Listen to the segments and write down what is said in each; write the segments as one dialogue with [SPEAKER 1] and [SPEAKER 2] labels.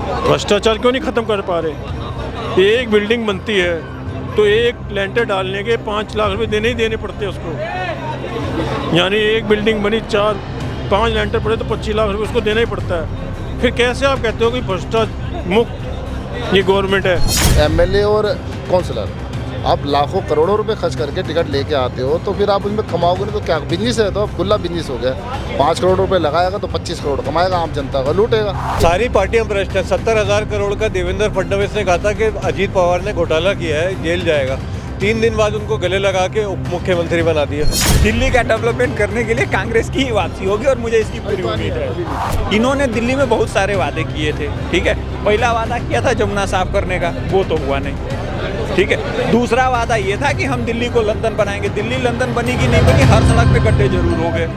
[SPEAKER 1] भ्रष्टाचार क्यों नहीं ख़त्म कर पा रहे? एक बिल्डिंग बनती है तो एक लेंटर डालने के 5 लाख रुपए देने ही देने पड़ते हैं उसको। यानी एक बिल्डिंग बनी 4-5 लेंटर पड़े तो 25 लाख रुपए उसको देना ही पड़ता है। फिर कैसे आप कहते हो कि भ्रष्टाचार मुक्त ये गवर्नमेंट है?
[SPEAKER 2] एमएलए और काउंसलर आप लाखों करोड़ों रुपए खर्च करके टिकट लेके आते हो, तो फिर आप उनमें कमाओगे नहीं तो क्या? बिजनेस है तो खुला बिजनेस हो गया। 5 करोड़ रुपए लगाएगा तो 25 करोड़ कमाएगा, आम जनता का लूटेगा।
[SPEAKER 3] सारी पार्टियां भ्रष्ट है। 70,000 करोड़ का देवेंद्र फडणवीस ने कहा था कि अजीत पवार ने घोटाला किया है, जेल जाएगा। 3 दिन बाद उनको गले लगा के उप मुख्यमंत्री बना दिया।
[SPEAKER 4] दिल्ली का डेवलपमेंट करने के लिए कांग्रेस की ही वापसी होगी और मुझे इसकी पूरी उम्मीद है। इन्होंने दिल्ली में बहुत सारे वादे किए थे, ठीक है। पहला वादा किया था जमुना साफ करने का, वो तो हुआ नहीं, ठीक है। दूसरा वादा ये था कि हम दिल्ली को लंदन बनाएंगे। दिल्ली लंदन बनी कि नहीं बनी, हर सड़क पे गड्ढे जरूर हो गए।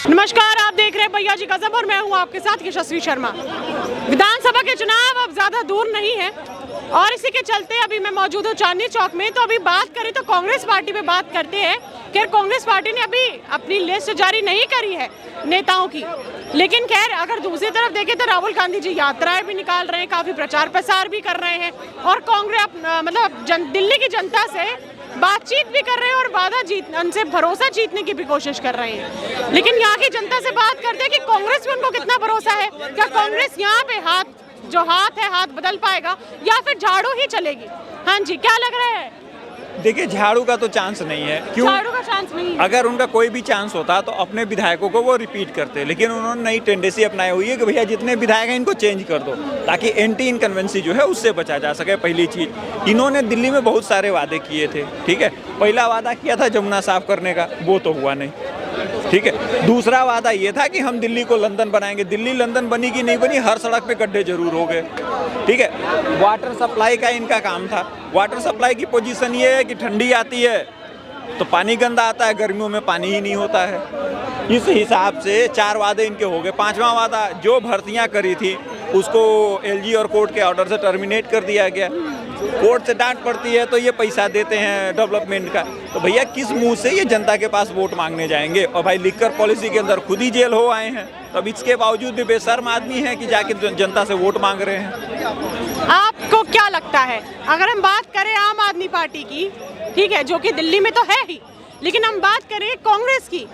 [SPEAKER 5] नमस्कार, आप देख रहे हैं भैया जी गजब और मैं हूं आपके साथ यशस्वी शर्मा। विधानसभा के चुनाव अब ज्यादा दूर नहीं है और इसी के चलते अभी मैं मौजूद हूं चांदनी चौक में। तो अभी बात करें तो कांग्रेस पार्टी पे बात करते हैं कि कांग्रेस पार्टी ने अभी अपनी लिस्ट जारी नहीं करी है नेताओं की, लेकिन खैर अगर दूसरी तरफ देखें तो राहुल गांधी जी यात्राएं भी निकाल रहे हैं, काफी प्रचार प्रसार भी कर रहे हैं और कांग्रेस दिल्ली की जनता से बातचीत भी कर रहे हैं और उनसे भरोसा जीतने की भी कोशिश कर रहे हैं। लेकिन यहाँ की जनता से बात करते हैं कि कांग्रेस में उनको कितना भरोसा है। क्या कांग्रेस यहाँ पे हाथ बदल पाएगा या फिर झाड़ू ही चलेगी? हाँ जी, क्या लग रहा है?
[SPEAKER 4] देखिए, झाड़ू का तो चांस नहीं है। क्यों?
[SPEAKER 5] झाड़ू का चांस नहीं है।
[SPEAKER 4] अगर उनका कोई भी चांस होता तो अपने विधायकों को वो रिपीट करते, लेकिन उन्होंने नई टेंडेंसी अपनाई हुई है कि भैया जितने विधायक हैं इनको चेंज कर दो ताकि एंटी इनकन्वेंसी जो है उससे बचा जा सके। पहली चीज, इन्होंने दिल्ली में बहुत सारे वादे किए थे, ठीक है। पहला वादा किया था जमुना साफ करने का, वो तो हुआ नहीं, ठीक है। दूसरा वादा ये था कि हम दिल्ली को लंदन बनाएंगे। दिल्ली लंदन बनी कि नहीं बनी, हर सड़क पे गड्ढे जरूर हो गए, ठीक है। वाटर सप्लाई का इनका काम था। वाटर सप्लाई की पोजीशन ये है कि ठंडी आती है तो पानी गंदा आता है, गर्मियों में पानी ही नहीं होता है। इस हिसाब से 4 वादे इनके हो गए। 5वां वादा, जो भर्तियां करी थी उसको एलजी और कोर्ट के ऑर्डर से टर्मिनेट कर दिया गया। कोर्ट से डांट पड़ती है तो ये पैसा देते हैं डेवलपमेंट का। तो भैया किस मुंह से ये जनता के पास वोट मांगने जाएंगे? और भाई लिकर पॉलिसी के अंदर खुद ही जेल हो आए हैं, तब इसके बावजूद भी बेशर्म आदमी है कि जाके जनता से वोट मांग रहे हैं।
[SPEAKER 5] आपको क्या लगता है, अगर हम बात करें आम आदमी पार्टी की, ठीक है, जो कि दिल्ली में तो है ही, लेकिन हम बात करें कांग्रेस की,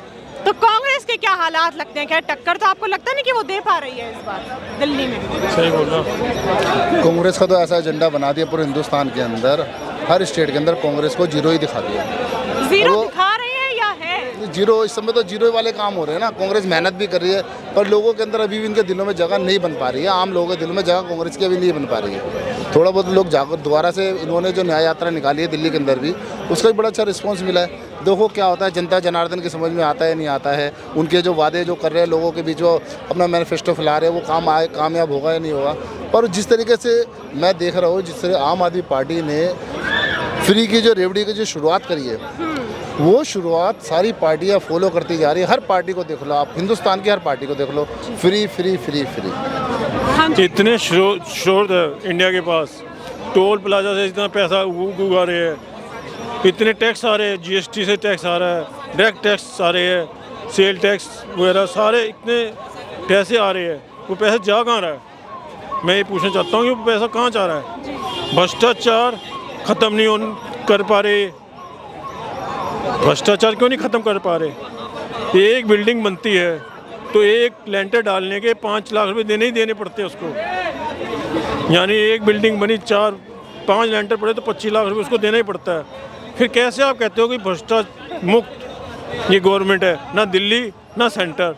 [SPEAKER 5] तो कांग्रेस के क्या हालात लगते हैं? क्या टक्कर तो आपको लगता नहीं कि वो दे पा रही है इस बार दिल्ली में?
[SPEAKER 1] सही बोल रहा।
[SPEAKER 2] कांग्रेस का तो ऐसा एजेंडा बना दिया पूरे हिंदुस्तान के अंदर, हर स्टेट के अंदर कांग्रेस को जीरो ही दिखा दिया।
[SPEAKER 5] जीरो दिखा रही है या है
[SPEAKER 2] जीरो? इस समय तो जीरो वाले काम हो रहे हैं ना। कांग्रेस मेहनत भी कर रही है पर लोगों के अंदर अभी भी इनके दिलों में जगह नहीं बन पा रही है। आम लोगों के दिलों में जगह कांग्रेस की अभी नहीं बन पा रही है। थोड़ा बहुत लोग जाकर दोबारा से इन्होंने जो न्याय यात्रा निकाली है दिल्ली के अंदर भी, उसका भी बड़ा अच्छा रिस्पॉन्स मिला है। देखो क्या होता है, जनता जनार्दन की समझ में आता है नहीं आता है। उनके जो वादे जो कर रहे हैं लोगों के बीच, वो अपना मैनिफेस्टो फैला रहे हैं, वो कामयाब होगा या नहीं होगा। पर जिस तरीके से मैं देख रहा हूँ, जिस तरह आम आदमी पार्टी ने फ्री की जो रेवड़ी की जो शुरुआत करी है, वो शुरुआत सारी पार्टियां फॉलो करती जा रही है। हर पार्टी को देख लो आप, हिंदुस्तान की हर पार्टी को देख लो, फ्री फ्री फ्री फ्री।
[SPEAKER 1] इतने स्रोत है इंडिया के पास, टोल प्लाजा से इतना पैसा उगा रहे हैं, इतने टैक्स आ रहे हैं, जीएसटी से टैक्स आ रहा है, डायरेक्ट टैक्स आ रहे हैं, सेल टैक्स वगैरह, सारे इतने पैसे आ रहे हैं। वो पैसा जा कहाँ रहा है? मैं ये पूछना चाहता हूँ कि वो पैसा कहाँ जा रहा है? भ्रष्टाचार ख़त्म नहीं कर पा रहे। भ्रष्टाचार क्यों नहीं ख़त्म कर पा रहे? एक बिल्डिंग बनती है तो एक लेंटर डालने के 5 लाख रुपए देने ही देने पड़ते हैं उसको। यानी एक बिल्डिंग बनी 4-5 लेंटर पड़े तो 25 लाख रुपए उसको देना ही पड़ता है। फिर कैसे आप कहते हो कि भ्रष्टाचार मुक्त ये गवर्नमेंट है? ना दिल्ली ना सेंटर,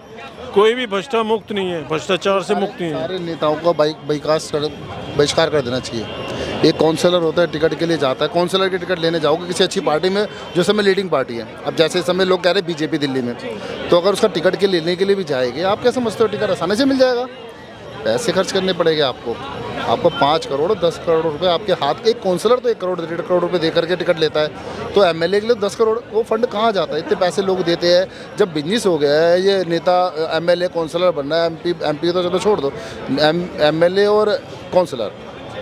[SPEAKER 1] कोई भी भ्रष्टाचार मुक्त नहीं है, भ्रष्टाचार से मुक्त नहीं है।
[SPEAKER 2] सारे नेताओं को बहिष्कार कर देना चाहिए। एक काउंसलर होता है, टिकट के लिए जाता है, काउंसलर की टिकट लेने जाओगे किसी अच्छी पार्टी में जो समय लीडिंग पार्टी है। अब जैसे इस समय लोग कह रहे हैं बीजेपी दिल्ली में, तो अगर उसका टिकट के लेने के लिए भी जाएंगे, आप क्या समझते हो टिकट आसानी से मिल जाएगा? पैसे खर्च करने पड़ेंगे आपको 5 करोड़ 10 करोड़ रुपए आपके हाथ। एक काउंसलर तो 1 करोड़ 1.5 करोड़ रुपए दे करके टिकट लेता है, तो एमएलए के लिए 10 करोड़, वो फंड कहाँ जाता है? इतने पैसे लोग देते हैं। जब बिजनेस हो गया है, ये नेता एमएलए काउंसलर बनना है, एमपी तो चलो छोड़ दो, एमएलए और काउंसलर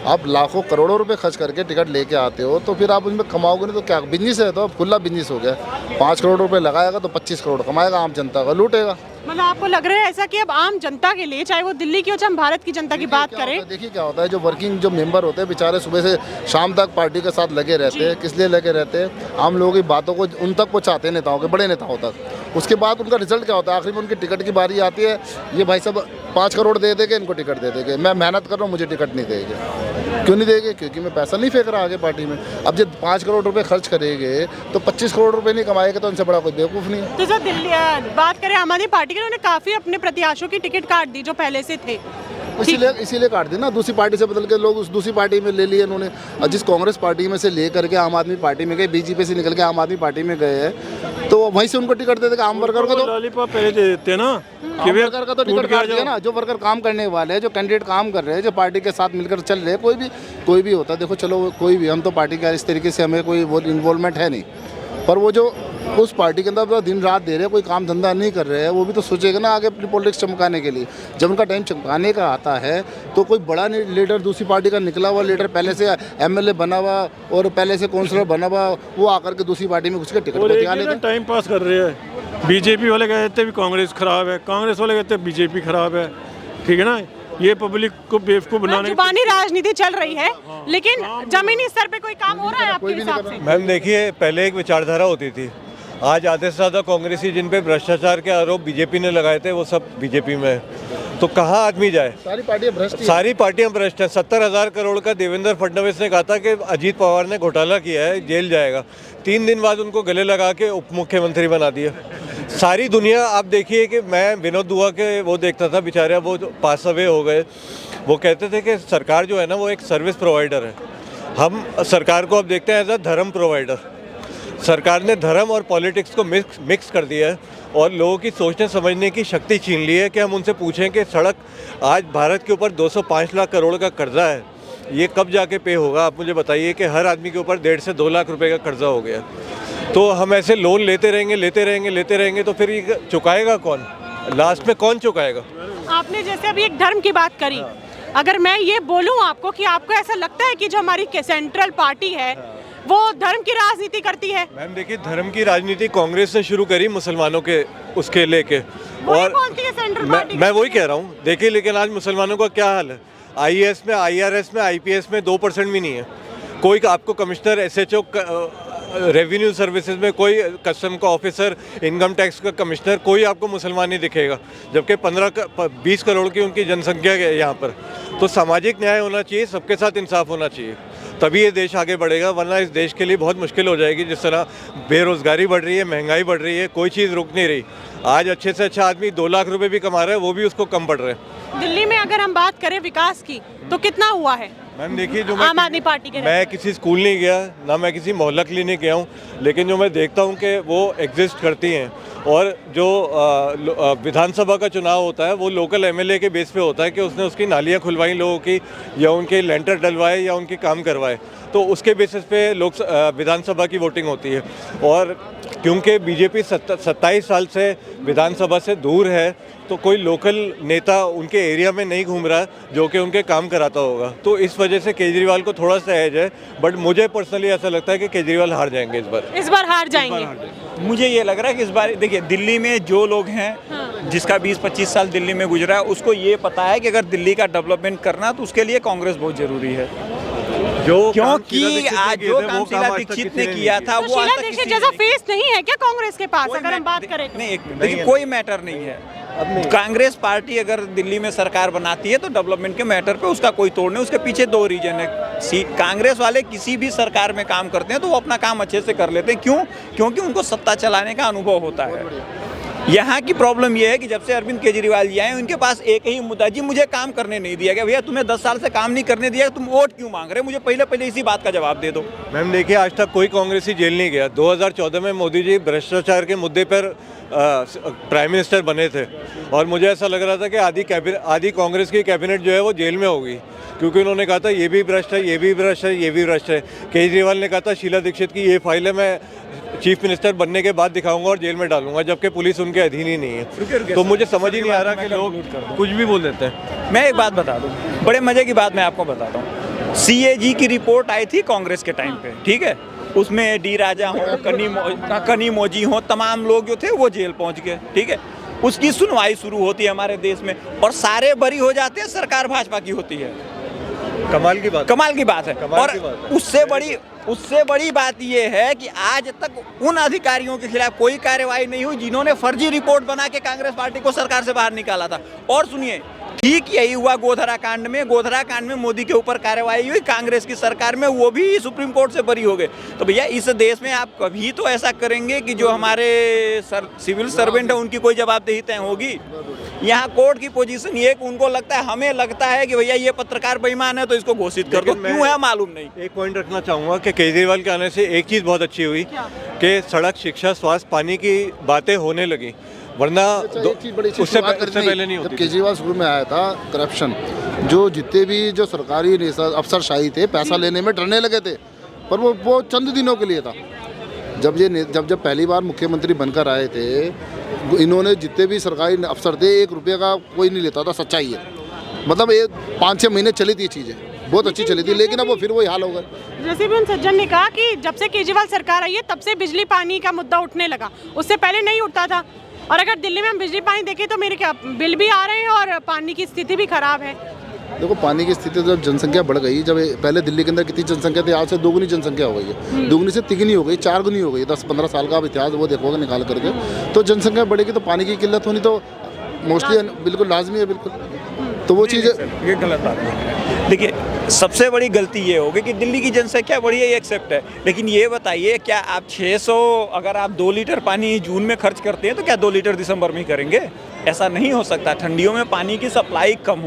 [SPEAKER 2] आप लाखों करोड़ों रुपए खर्च करके टिकट लेके आते हो, तो फिर आप उसमें कमाओगे नहीं तो क्या? बिजनेस है, तो अब खुला बिजनेस हो गया। 5 करोड़ रुपए लगाएगा तो 25 करोड़ कमाएगा, आम जनता का लूटेगा।
[SPEAKER 5] मतलब आपको लग रहा है ऐसा कि अब आम जनता के लिए, चाहे वो दिल्ली की हो चाहे हम भारत की जनता की बात करें,
[SPEAKER 2] देखिए क्या होता है, जो वर्किंग जो मेंबर होते हैं बेचारे सुबह से शाम तक पार्टी के साथ लगे रहते हैं। किस लिए लगे रहते हैं? आम लोगों की बातों को उन तक पहुँचाते हैं, नेताओं के, बड़े नेताओं तक। उसके बाद उनका रिजल्ट क्या होता है? आखिर में उनकी टिकट की बारी आती है, ये भाई सब 5 करोड़ दे देंगे, इनको टिकट दे देंगे। मैं मेहनत कर रहा हूँ, मुझे टिकट नहीं देंगे। क्यों नहीं देंगे? क्योंकि मैं पैसा नहीं फेंक रहा आगे पार्टी में। अब जब 5 करोड़ रुपए खर्च करेंगे तो 25 करोड़ रुपए नहीं कमाएंगे, तो उनसे बड़ा कोई बेवकूफ़ नहीं है।
[SPEAKER 5] तो सर दिल्ली बात करें आम आदमी पार्टी की, उन्होंने काफी अपने प्रत्याशियों की टिकट काट दी जो पहले से थे।
[SPEAKER 2] इसीलिए काट दी ना, दूसरी पार्टी से बदल के लोग उस दूसरी पार्टी में ले लिए इन्होंने। और जिस कांग्रेस पार्टी में से ले करके आम आदमी पार्टी में गए, बीजेपी से निकल के आम आदमी पार्टी में गए हैं, तो वहीं से उनको टिकट दे देगा। आम वर्कर को तो
[SPEAKER 1] लॉलीपॉप पहले दे देते हैं ना,
[SPEAKER 2] आम वर्कर का तो टिकट काट दिया ना। जो वर्कर काम करने वाले हैं, जो कैंडिडेट काम कर रहे हैं, जो पार्टी के साथ मिलकर चल रहे हैं, कोई भी होता है, देखो चलो कोई भी, हम तो पार्टी का इस तरीके से हमें कोई वो इन्वॉल्वमेंट है नहीं, पर वो जो उस पार्टी के अंदर दिन रात दे रहे हैं, कोई काम धंधा नहीं कर रहे हैं, वो भी तो सोचेगा ना आगे अपनी पॉलिटिक्स चमकाने के लिए। जब उनका टाइम चमकाने का आता है तो कोई बड़ा लीडर, दूसरी पार्टी का निकला हुआ लीडर, पहले से एमएलए बना हुआ और पहले से काउंसलर बना हुआ, वो आकर के दूसरी पार्टी में घुस के टिकट को क्या लेगा?
[SPEAKER 1] टाइम पास कर रहे हैं। बीजेपी वाले कहते भी कांग्रेस खराब है, कांग्रेस वाले कहते हैं बीजेपी खराब है। ठीक है ना, ये पब्लिक को बेवकूफ बनाने
[SPEAKER 5] जुबानी राजनीति चल रही है, लेकिन जमीनी स्तर पे कोई काम हो रहा है आपके हिसाब से?
[SPEAKER 3] मैम देखिए, पहले एक विचारधारा होती थी, आज आधे से ज़्यादा कांग्रेसी जिन पे भ्रष्टाचार के आरोप बीजेपी ने लगाए थे वो सब बीजेपी में है। तो कहाँ आदमी जाए?
[SPEAKER 2] सारी पार्टियां भ्रष्ट हैं।
[SPEAKER 3] सारी पार्टियां भ्रष्ट हैं। 70,000 करोड़ का देवेंद्र फडणवीस ने कहा था कि अजीत पवार ने घोटाला किया है, जेल जाएगा। 3 दिन बाद उनको गले लगा के उप मुख्यमंत्री बना दिया। सारी दुनिया, आप देखिए कि मैं विनोद दुआ के वो देखता था, बेचारे वो पास अवे हो गए। वो कहते थे कि सरकार जो है ना वो एक सर्विस प्रोवाइडर है, हम सरकार को अब देखते हैं एज अ धर्म प्रोवाइडर। सरकार ने धर्म और पॉलिटिक्स को मिक्स कर दिया है और लोगों की सोचने समझने की शक्ति छीन ली है कि हम उनसे पूछें कि सड़क, आज भारत के ऊपर 205 लाख करोड़ का कर्जा है, ये कब जाके पे होगा? आप मुझे बताइए कि हर आदमी के ऊपर 1.5 से 2 लाख रुपए का कर्जा हो गया। तो हम ऐसे लोन लेते रहेंगे तो फिर ये चुकाएगा कौन? लास्ट में कौन चुकाएगा?
[SPEAKER 5] आपने जैसे अभी एक धर्म की बात करी, अगर मैं ये बोलूँ आपको कि आपको ऐसा लगता है कि जो हमारी सेंट्रल पार्टी है वो धर्म की राजनीति करती है?
[SPEAKER 3] मैम देखिए, धर्म की राजनीति कांग्रेस ने शुरू करी मुसलमानों के उसके लेके, और मैं वही कह रहा हूँ। देखिए, लेकिन आज मुसलमानों का क्या हाल है? आईएएस में, आईआरएस में, आईपीएस में 2% भी नहीं है। कोई आपको कमिश्नर, एसएचओ, रेवेन्यू सर्विसेज में कोई कस्टम का ऑफिसर, इनकम टैक्स का कमिश्नर, कोई आपको मुसलमान नहीं दिखेगा, जबकि 20 करोड़ की उनकी जनसंख्या है यहाँ पर। तो सामाजिक न्याय होना चाहिए, सबके साथ इंसाफ होना चाहिए, तभी ये देश आगे बढ़ेगा, वरना इस देश के लिए बहुत मुश्किल हो जाएगी। जिस तरह बेरोजगारी बढ़ रही है, महंगाई बढ़ रही है, कोई चीज़ रुक नहीं रही। आज अच्छे से अच्छा आदमी 2 लाख रुपए भी कमा रहा है, वो भी उसको कम पड़ रहे हैं।
[SPEAKER 5] दिल्ली में अगर हम बात करें विकास की तो कितना हुआ है?
[SPEAKER 3] मैम देखिए, जो
[SPEAKER 5] आम आदमी पार्टी के
[SPEAKER 3] मैं किसी स्कूल नहीं गया, ना मैं किसी मोहल्ला क्लिनिक गया हूँ, लेकिन जो मैं देखता हूँ कि वो एग्जिस्ट करती हैं। और जो विधानसभा का चुनाव होता है वो लोकल एमएलए के बेस पे होता है कि उसने उसकी नालियाँ खुलवाई लोगों की, या उनके लेंटर डलवाए, या उनके काम करवाए, तो उसके बेसिस पे लोग विधानसभा की वोटिंग होती है। और क्योंकि बीजेपी 27 साल से विधानसभा से दूर है, तो कोई लोकल नेता उनके एरिया में नहीं घूम रहा जो कि उनके काम कराता होगा, तो इस वजह से केजरीवाल को थोड़ा सा एज है। बट मुझे पर्सनली ऐसा लगता है कि केजरीवाल हार जाएंगे इस बार
[SPEAKER 5] हार जाएंगे।
[SPEAKER 4] मुझे ये लग रहा है कि इस बार देखिए, दिल्ली में जो लोग हैं, जिसका 20-25 साल दिल्ली में गुजरा है, उसको ये पता है कि अगर दिल्ली का डेवलपमेंट करना तो उसके लिए कांग्रेस बहुत जरूरी है। क्योंकि आज जो काम शीला दीक्षित ने किया था वो आज तक किसी
[SPEAKER 5] जैसा फेस नहीं है क्या कांग्रेस के पास, अगर हम बात करें?
[SPEAKER 4] नहीं, देखिए कोई मैटर नहीं है। कांग्रेस पार्टी अगर दिल्ली में सरकार बनाती है तो डेवलपमेंट के मैटर पे उसका कोई तोड़ नहीं। उसके पीछे 2 रीजन है। कांग्रेस वाले किसी भी सरकार में काम करते हैं तो वो अपना काम अच्छे से कर लेते हैं। क्यों? क्योंकि उनको सत्ता चलाने का अनुभव होता है। यहाँ की प्रॉब्लम यह है कि जब से अरविंद केजरीवाल जी आए, उनके पास एक ही मुद्दा, जी मुझे काम करने नहीं दिया गया। भैया तुम्हें 10 साल से काम नहीं करने दिया, तुम वोट क्यों मांग रहे? मुझे पहले इसी बात का जवाब दे दो।
[SPEAKER 3] मैम देखिए, आज तक कोई कांग्रेसी जेल नहीं गया। 2014 में मोदी जी भ्रष्टाचार के मुद्दे पर प्राइम मिनिस्टर बने थे, और मुझे ऐसा लग रहा था कि आधी कांग्रेस की कैबिनेट जो है वो जेल में होगी, क्योंकि उन्होंने कहा था ये भी भ्रष्ट है, ये भी भ्रष्ट है, ये भी भ्रष्ट है। केजरीवाल ने कहा था शीला दीक्षित की ये फाइल है, मैं चीफ मिनिस्टर बनने के बाद दिखाऊंगा और जेल में डालूंगा, जबकि पुलिस उनके अधीन ही नहीं है। तो मुझे समझ ही नहीं आ रहा कि लोग कुछ भी बोल देते हैं।
[SPEAKER 4] मैं एक बात बता दूं, बड़े मजे की बात मैं आपको बताता हूँ। सीएजी की रिपोर्ट आई थी कांग्रेस के टाइम पे, ठीक है, उसमें डी राजा हो, कनी मोजी हो, तमाम लोग जो थे वो जेल पहुंच गए, ठीक है। उसकी सुनवाई शुरू होती है हमारे देश में और सारे बरी हो जाते हैं, सरकार भाजपा की होती है।
[SPEAKER 3] कमाल की बात,
[SPEAKER 4] कमाल की बात है।
[SPEAKER 3] कमाल
[SPEAKER 4] और
[SPEAKER 3] की बात है।
[SPEAKER 4] उससे बड़ी बात ये है कि आज तक उन अधिकारियों के खिलाफ कोई कार्रवाई नहीं हुई जिन्होंने फर्जी रिपोर्ट बना के कांग्रेस पार्टी को सरकार से बाहर निकाला था। और सुनिए, ठीक यही हुआ गोधरा कांड में मोदी के ऊपर कार्रवाई हुई, कांग्रेस की सरकार में वो भी सुप्रीम कोर्ट से बरी हो गए। तो भैया इस देश में आप कभी तो ऐसा करेंगे कि जो हमारे सिविल सर्वेंट है उनकी कोई जवाबदेही तय होगी। यहाँ कोर्ट की पोजीशन ये कि उनको लगता है, हमें लगता है कि भैया ये पत्रकार बेईमान है तो इसको घोषित कर दो, क्यों है मालूम नहीं।
[SPEAKER 3] एक पॉइंट रखना चाहूँगा कि केजरीवाल के आने से एक चीज़ बहुत अच्छी हुई कि सड़क, शिक्षा, स्वास्थ्य, पानी की बातें होने लगी, वरना उससे पहले नहीं होती।
[SPEAKER 2] जब केजरीवाल शुरू में आया था, करप्शन, जो जितने भी जो सरकारी अफसरशाही थे, पैसा लेने में डरने लगे थे, पर वो चंद दिनों के लिए था। जब पहली बार मुख्यमंत्री बनकर आए थे, इन्होंने जितने भी सरकारी अफसर थे, 1 रुपये का कोई नहीं लेता था, सच्चाई है। मतलब 5-6 महीने चली थी चीज़ें, बहुत अच्छी चली थी, लेकिन अब वो फिर वही हाल हो गया।
[SPEAKER 5] जैसे भी उन सज्जन ने कहा कि जब से केजरीवाल सरकार आई है तब से बिजली पानी का मुद्दा उठने लगा, उससे पहले नहीं उठता था। और अगर दिल्ली में हम बिजली पानी देखें तो मेरे क्या बिल भी आ रहे हैं और पानी की स्थिति भी खराब है।
[SPEAKER 2] देखो, पानी की स्थिति, जब जनसंख्या बढ़ गई, जब पहले दिल्ली के अंदर कितनी जनसंख्या थी, आज से 2 गुनी जनसंख्या हो गई है, 2 गुनी से 3 गुनी हो गई, 4 गुनी हो गई। 10-15 साल का आप इतिहास वो देखोगे निकाल करके, तो जनसंख्या बढ़ेगी तो पानी की किल्लत होनी तो मोस्टली बिल्कुल लाजमी है, बिल्कुल। तो वो चीज़
[SPEAKER 4] ये गलत बात है। देखिए, सबसे बड़ी गलती ये होगी कि दिल्ली की जनसंख्या बढ़ी है, ये एक्सेप्ट है, लेकिन ये बताइए क्या आप 600 अगर आप 2 लीटर पानी जून में खर्च करते हैं तो क्या 2 लीटर दिसंबर में ही करेंगे? ऐसा नहीं हो सकता। ठंडियों में पानी की सप्लाई कम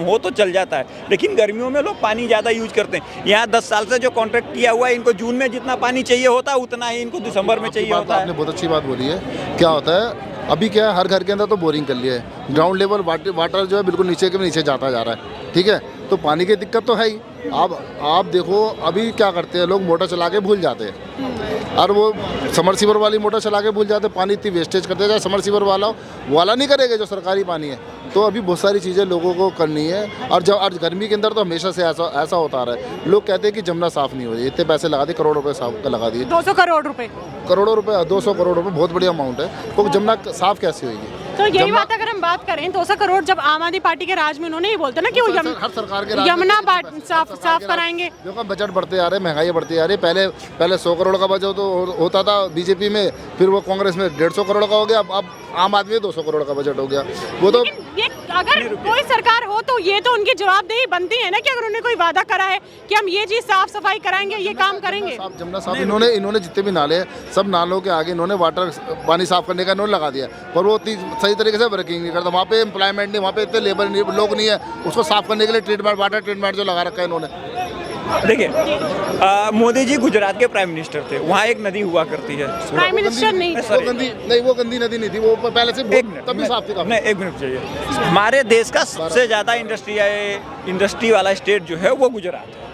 [SPEAKER 4] हो तो चल जाता है, लेकिन गर्मियों में लोग पानी ज़्यादा यूज करते हैं। यहाँ 10 साल से जो कॉन्ट्रैक्ट किया हुआ है, इनको जून में जितना पानी चाहिए होता है उतना ही इनको दिसंबर में चाहिए होता है।
[SPEAKER 2] आपने बहुत अच्छी बात बोली है। क्या होता है, अभी क्या है, हर घर के अंदर तो बोरिंग कर लिया है, ग्राउंड लेवल वाटर जो है बिल्कुल नीचे के नीचे जाता जा रहा है, ठीक है। तो पानी की दिक्कत तो है ही। आप देखो, अभी क्या करते हैं लोग, मोटर चला के भूल जाते हैं, और वो समरसीवर वाली मोटर चला के भूल जाते हैं, पानी इतनी वेस्टेज करते हैं। समरसीवर वाला नहीं करेगा जो सरकारी पानी है। तो अभी बहुत सारी चीज़ें लोगों को करनी है। और जब आज गर्मी के अंदर तो हमेशा से ऐसा होता आ रहा है, लोग कहते हैं कि जमुना साफ़ नहीं हो रही, इतने पैसे लगा दिए, करोड़ों रुपये साफ लगा दिए,
[SPEAKER 5] 200 करोड़ रुपए,
[SPEAKER 2] 200 करोड़ रुपये बहुत बड़ी अमाउंट है, तो जमुना साफ़ कैसे होगी?
[SPEAKER 5] तो यही बात अगर हम बात करें, 200 करोड़ जब आम आदमी पार्टी के राज में उन्होंने ही बोलते ना कि वो
[SPEAKER 2] हर सरकार के
[SPEAKER 5] यमुना साफ कराएंगे।
[SPEAKER 2] देखो, बजट बढ़ते आ रहे, महंगाई बढ़ती आ रही है। पहले 100 करोड़ का बजट तो होता था बीजेपी में, फिर वो कांग्रेस में 150 करोड़ का हो गया, अब आम आदमी में 200 करोड़ का बजट हो गया। वो तो
[SPEAKER 5] ये अगर कोई सरकार हो तो ये तो उनकी जवाबदेही बनती है ना कि अगर उन्होंने कोई वादा करा है कि हम ये चीज साफ सफाई कराएंगे, ये काम करेंगे।
[SPEAKER 2] जमुना साफ इन्होंने जितने भी नाले, सब नालों के आगे इन्होंने पानी साफ करने का इन्होंने लगा दिया, पर वो सही तरीके से वर्किंग नहीं करता। वहाँ पे एम्प्लॉयमेंट नहीं, वहाँ पे इतने लेबर लोग नहीं है उसको साफ करने के लिए। वाटर ट्रीटमेंट जो लगा रखा है इन्होंने।
[SPEAKER 4] देखिए, मोदी जी गुजरात के प्राइम मिनिस्टर थे, वहाँ एक नदी हुआ करती है,
[SPEAKER 5] प्राइम मिनिस्टर नहीं,
[SPEAKER 2] वो गंदी नदी नहीं थी, वो पहले से तभी साफ थी।
[SPEAKER 4] नहीं, 1 मिनट चाहिए। हमारे देश का सबसे ज़्यादा इंडस्ट्री वाला स्टेट जो है वो गुजरात है।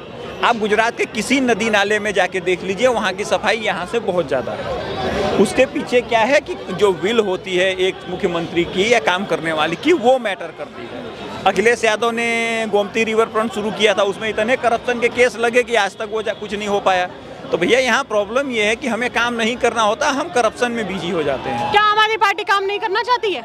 [SPEAKER 4] आप गुजरात के किसी नदी नाले में जाके देख लीजिए, वहाँ की सफाई यहाँ से बहुत ज़्यादा है। उसके पीछे क्या है कि जो विल होती है एक मुख्यमंत्री की या काम करने वाली की, वो मैटर करती है। अखिलेश यादव ने गोमती रिवर फ्रंट शुरू किया था, उसमें इतने करप्शन के केस लगे कि आज तक वो कुछ नहीं हो पाया। तो भैया यहाँ प्रॉब्लम ये है कि हमें काम नहीं करना होता, हम करप्शन में बिजी हो जाते हैं।
[SPEAKER 5] क्या आम आदमी पार्टी काम नहीं करना चाहती है?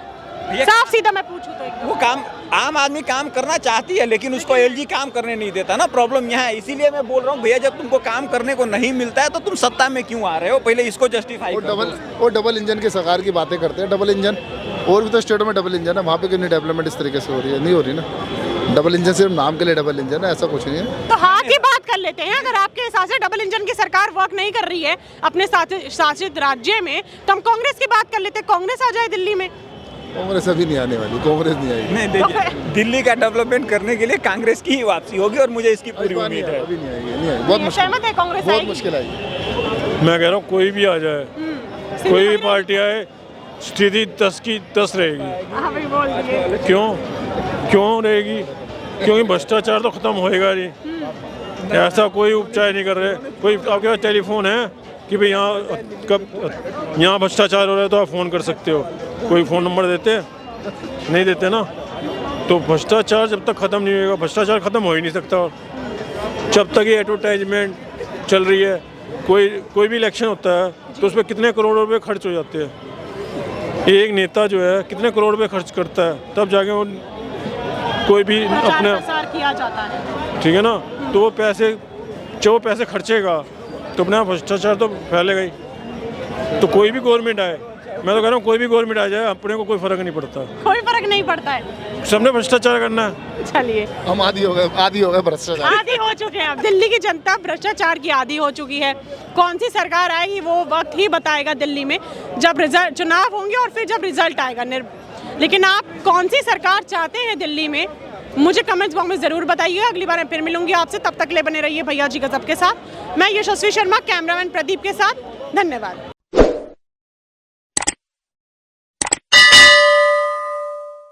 [SPEAKER 5] साफ सीधा मैं पूछूं तो
[SPEAKER 4] वो काम, आम आदमी काम करना चाहती है, लेकिन उसको एलजी काम करने नहीं देता ना। प्रॉब्लम यहाँ है। इसीलिए मैं बोल रहा हूँ भैया, जब तुमको काम करने को नहीं मिलता है तो तुम सत्ता में क्यों आ रहे हो? पहले इसको जस्टिफाई करो।
[SPEAKER 2] डबल इंजन की सरकार की बातें करते हैं। डबल इंजन और भी तो स्टेटों में डबल इंजन है, वहाँ पे कितनी डेवलपमेंट इस तरीके से हो रही है? नहीं हो रही ना। डबल इंजन सिर्फ नाम के लिए डबल इंजन है, ऐसा कुछ नहीं है।
[SPEAKER 5] तो हाथ की बात कर लेते हैं, अगर आपके हिसाब से डबल इंजन की सरकार वर्क नहीं कर रही है अपने शासित राज्य में, तो हम कांग्रेस की बात कर लेते हैं। कांग्रेस आ जाए दिल्ली में।
[SPEAKER 2] कांग्रेस अभी नहीं आने वाली, कांग्रेस नहीं आएगी।
[SPEAKER 4] नहीं, देखिए, दिल्ली का डेवलपमेंट करने के लिए कांग्रेस की ही वापसी होगी और मुझे इसकी पूरी उम्मीद है।
[SPEAKER 2] अभी नहीं आएगी, नहीं आएगी, बहुत मुश्किल,
[SPEAKER 5] सहमत है कांग्रेस
[SPEAKER 2] बहुत मुश्किल आएगी।
[SPEAKER 1] मैं कह रहा हूँ कोई भी आ जाए, कोई भी पार्टी आए, स्थिति 10 की 10 रहेगी। क्यों रहेगी? क्योंकि भ्रष्टाचार तो खत्म होएगा नहीं। ऐसा कोई उपचार नहीं कर रहे। कोई आपके पास टेलीफोन है कि भाई यहाँ भ्रष्टाचार हो रहा है तो आप फ़ोन कर सकते हो, कोई फ़ोन नंबर देते नहीं देते ना। तो भ्रष्टाचार जब तक ख़त्म नहीं होगा, भ्रष्टाचार ख़त्म हो ही नहीं सकता। जब तक ये एडवर्टाइजमेंट चल रही है, कोई भी इलेक्शन होता है तो उसमें कितने करोड़ रुपए खर्च हो जाते हैं। एक नेता जो है कितने करोड़ रुपए खर्च करता है, तब जाके वो कोई भी अपने
[SPEAKER 5] प्रचार किया जाता है।
[SPEAKER 1] ठीक है ना, तो वो पैसे जो पैसे खर्चेगा तो अपना भ्रष्टाचार तो फैलेगा ही। तो कोई भी गवर्नमेंट आए, मैं तो कह रहा हूँ कोई भी गवर्नमेंट आ जाए, अपने को कोई फर्क नहीं पड़ता,
[SPEAKER 5] कोई फर्क नहीं पड़ता है।
[SPEAKER 1] सबने भ्रष्टाचार करना है।
[SPEAKER 5] चलिए,
[SPEAKER 2] हम आदी हो गए भ्रष्टाचार।
[SPEAKER 5] आदी हो चुके हैं, अब दिल्ली की जनता भ्रष्टाचार की आदी हो चुकी है। कौन सी सरकार आएगी वो वक्त ही बताएगा दिल्ली में, जब रिजल्ट चुनाव होंगे और फिर जब रिजल्ट आएगा। लेकिन आप कौन सी सरकार चाहते हैं दिल्ली में, मुझे कमेंट्स बॉक्स में ज़रूर बताइए। अगली बार मैं फिर मिलूंगी आपसे, तब तक ले बने रहिए भैया जी गजब के साथ। मैं यशस्वी शर्मा, कैमरामैन प्रदीप के साथ। धन्यवाद।